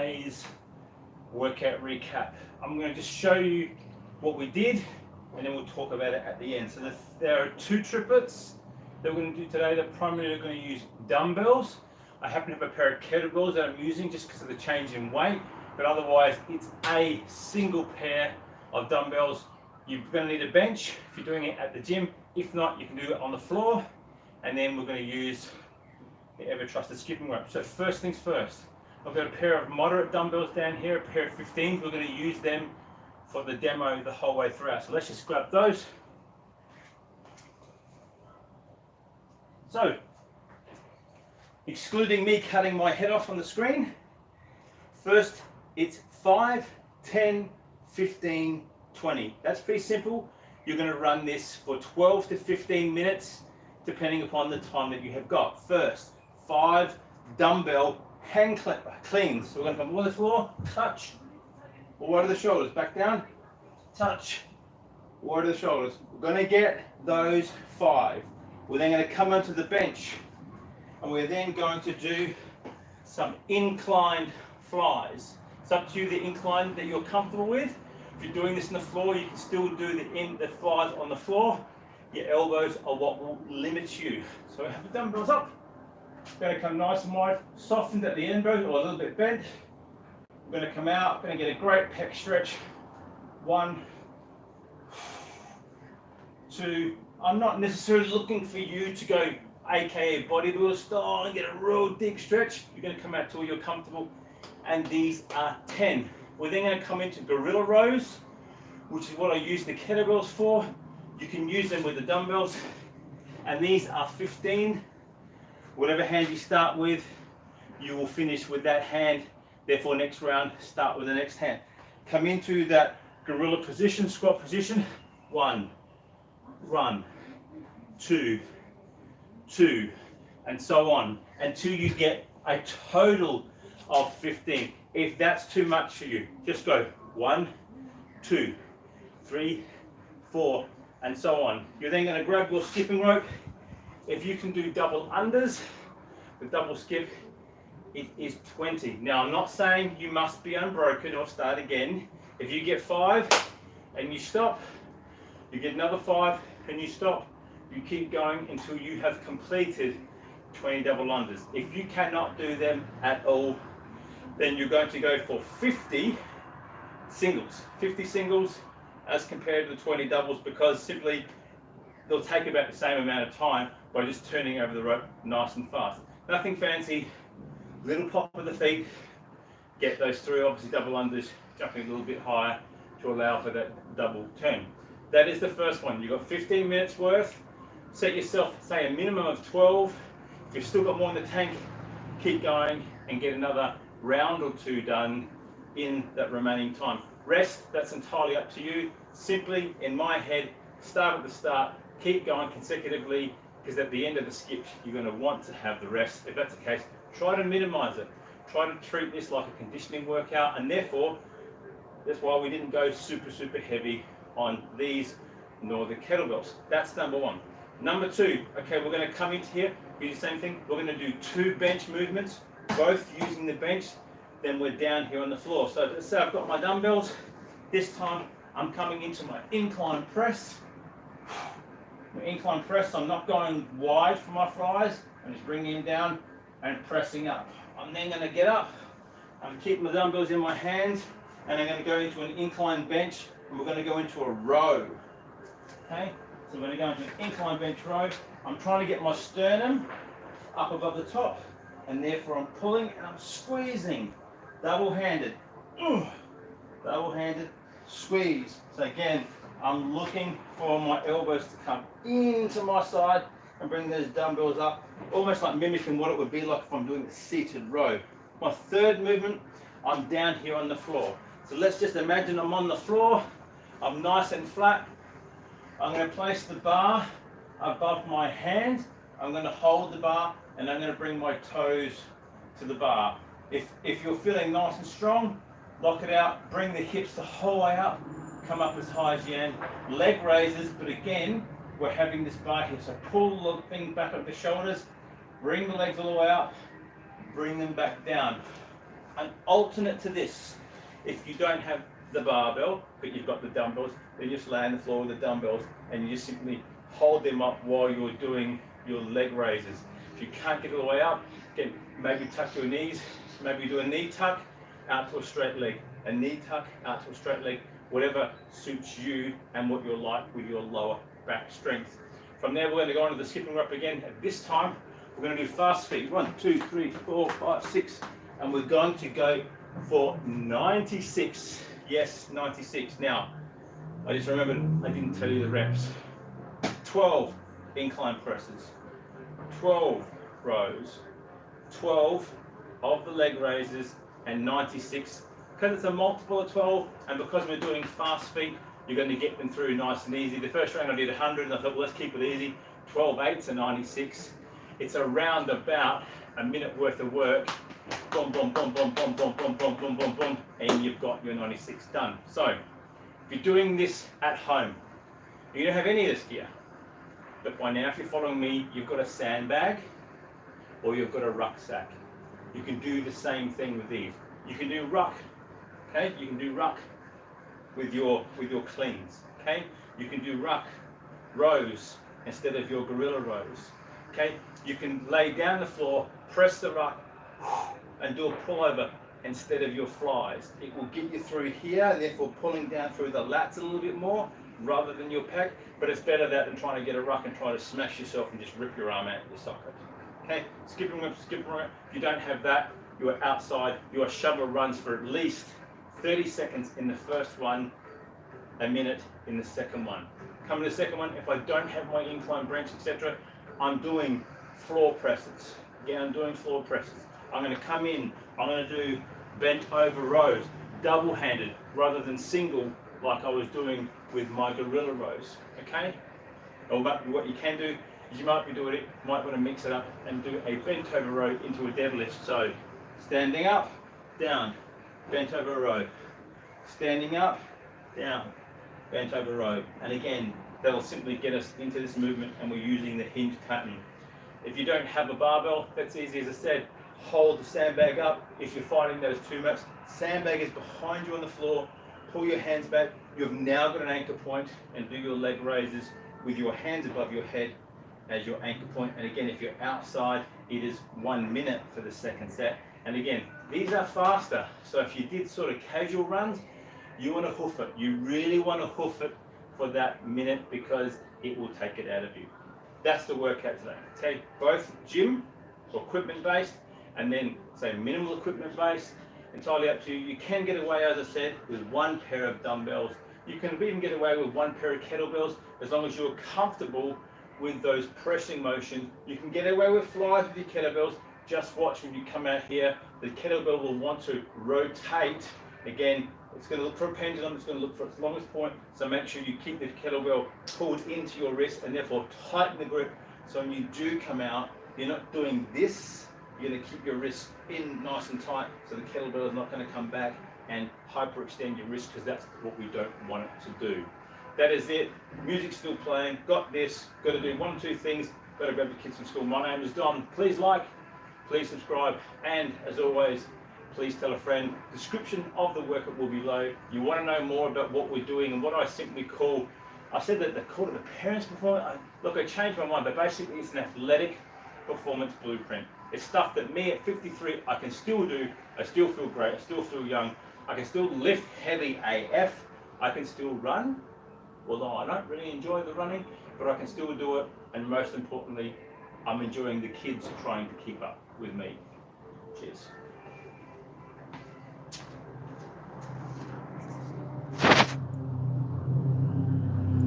today's workout recap. I'm going to just show you what we did and then we'll talk about it at the end. So there are 2 triplets that we're going to do today. They're primarily going to use dumbbells. I happen to have a pair of kettlebells that I'm using just because of the change in weight, but otherwise it's a single pair of dumbbells. You're going to need a bench if you're doing it at the gym. If not, you can do it on the floor, and then we're going to use the ever trusted skipping rope. So first things first, I've got a pair of moderate dumbbells down here, a pair of 15s. We're going to use them for the demo the whole way throughout. So let's just grab those. So, excluding me cutting my head off on the screen, first it's 5, 10, 15, 20. That's pretty simple. You're going to run this for 12 to 15 minutes depending upon the time that you have got. First, 5 dumbbell hang cleans. So we're going to come on the floor, touch, wide of the shoulders, back down, touch, wide of the shoulders. We're going to get those 5. We're then going to come onto the bench and we're then going to do some inclined flies. It's up to you the incline that you're comfortable with. If you're doing this on the floor, you can still do the flies on the floor. Your elbows are what will limit you. So I have the dumbbells up. Going to come nice and wide, softened at the elbow or a little bit bent. We're going to come out, going to get a great pec stretch. 1, 2. I'm not necessarily looking for you to go aka bodybuilder style and get a real deep stretch. You're going to come out till you're comfortable. And these are 10. We're then going to come into gorilla rows, which is what I use the kettlebells for. You can use them with the dumbbells. And these are 15. Whatever hand you start with, you will finish with that hand. Therefore, next round, start with the next hand. Come into that gorilla position, squat position. 1, run, 2, 2, and so on, until you get a total of 15. If that's too much for you, just go 1, 2, 3, 4, and so on. You're then going to grab your skipping rope. If you can do double unders, the double skip, it is 20. Now, I'm not saying you must be unbroken or start again. If you get 5 and you stop, you get another 5 and you stop, you keep going until you have completed 20 double unders. If you cannot do them at all, then you're going to go for 50 singles. 50 singles as compared to the 20 doubles, because simply they'll take about the same amount of time by just turning over the rope nice and fast. Nothing fancy, little pop of the feet, get those through, obviously double unders, jumping a little bit higher to allow for that double turn. That is the first one. You've got 15 minutes worth. Set yourself, say, a minimum of 12. If you've still got more in the tank, keep going and get another round or 2 done in that remaining time. Rest, that's entirely up to you. Simply, in my head, start at the start, keep going consecutively, because at the end of the skip, you're going to want to have the rest. If that's the case, try to minimize it. Try to treat this like a conditioning workout, and therefore, that's why we didn't go super, super heavy on these nor the kettlebells. That's number 1. Number 2, okay, we're going to come into here, do the same thing. We're going to do 2 bench movements, both using the bench. Then we're down here on the floor. So let's say I've got my dumbbells. This time I'm coming into my incline press. My incline press, I'm not going wide for my flies. I'm just bringing them down and pressing up. I'm then going to get up. I'm keeping my dumbbells in my hands, and I'm going to go into an incline bench, and we're going to go into a row. Okay, so we're going to go into an incline bench row. I'm trying to get my sternum up above the top, and therefore I'm pulling and I'm squeezing. Double-handed, double-handed squeeze. So again, I'm looking for my elbows to come into my side and bring those dumbbells up, almost like mimicking what it would be like if I'm doing a seated row. My third movement, I'm down here on the floor. So let's just imagine I'm on the floor, I'm nice and flat. I'm going to place the bar above my hand. I'm going to hold the bar and I'm going to bring my toes to the bar. If you're feeling nice and strong, lock it out, bring the hips the whole way up, come up as high as you can. Leg raises, but again, we're having this bar here. So pull the thing back up the shoulders, bring the legs all the way up, bring them back down. An alternate to this, if you don't have the barbell, but you've got the dumbbells, then you just lay on the floor with the dumbbells and you just simply hold them up while you're doing your leg raises. If you can't get all the way up, maybe tuck your knees, maybe do a knee tuck out to a straight leg, a knee tuck out to a straight leg, whatever suits you and what you're like with your lower back strength. From there, we're going to go on to the skipping rope again. At this time, we're going to do fast feet. 1, 2, 3, 4, 5, 6, and we're going to go for 96. Yes, 96. Now, I just remembered I didn't tell you the reps. 12 incline presses, 12 rows, 12 of the leg raises, and 96. Because it's a multiple of 12, and because we're doing fast feet, you're going to get them through nice and easy. The first round I did 100, and I thought, well, let's keep it easy. 12 eights are 96. It's around about a minute worth of work. Boom, boom, boom, boom, boom, boom, boom, boom, boom, boom, boom, and you've got your 96 done. So, if you're doing this at home, you don't have any of this gear. But by now, if you're following me, you've got a sandbag or you've got a rucksack. You can do the same thing with these. You can do ruck, okay? You can do ruck with your cleans, okay? You can do ruck rows instead of your gorilla rows, okay? You can lay down the floor, press the ruck, and do a pullover instead of your flies. It will get you through here, and therefore pulling down through the lats a little bit more rather than your pec, but it's better that than trying to get a ruck and try to smash yourself and just rip your arm out of your socket. Okay, skipping rope, skipping rope. If you don't have that, you are outside. Your shovel runs for at least 30 seconds in the first one, a minute in the second one. Coming to the second one, if I don't have my incline bench, etc., I'm doing floor presses. Again, I'm doing floor presses. I'm going to come in, I'm going to do bent over rows, double-handed rather than single like I was doing with my gorilla rows, okay? Or what you can do is you might be doing it, might want to mix it up and do a bent over row into a deadlift. So, standing up, down, bent over row. Standing up, down, bent over row. And again, that'll simply get us into this movement, and we're using the hinge pattern. If you don't have a barbell, that's easy. As I said, hold the sandbag up. If you're finding that it's too much, sandbag is behind you on the floor. Pull your hands back. You've now got an anchor point, and do your leg raises with your hands above your head as your anchor point. And again, if you're outside, it is 1 minute for the second set. And again, these are faster. So if you did sort of casual runs, you want to hoof it. You really want to hoof it for that minute because it will take it out of you. That's the workout today. Okay, both gym or equipment based, and then say minimal equipment based. Entirely up to you. You can get away, as I said, with one pair of dumbbells. You can even get away with one pair of kettlebells as long as you're comfortable with those pressing motions. You can get away with flies with your kettlebells. Just watch when you come out here. The kettlebell will want to rotate. Again, it's going to look for a pendulum. It's going to look for its longest point. So make sure you keep the kettlebell pulled into your wrist and therefore tighten the grip. So when you do come out, you're not doing this. You're going to keep your wrist in nice and tight so the kettlebell is not going to come back and hyperextend your wrist, because that's what we don't want it to do. That is it. Music's still playing. Got this. Got to do 1 or 2 things. Got to grab the kids from school. My name is Dom. Please like, please subscribe, and as always, please tell a friend. Description of the workout will be below. You want to know more about what we're doing and what I simply call, I said that they call it the parents' performance. Look, I changed my mind, but basically it's an athletic performance blueprint. It's stuff that me at 53, I can still do. I still feel great. I still feel young. I can still lift heavy AF. I can still run, although I don't really enjoy the running, but I can still do it. And most importantly, I'm enjoying the kids trying to keep up with me. Cheers.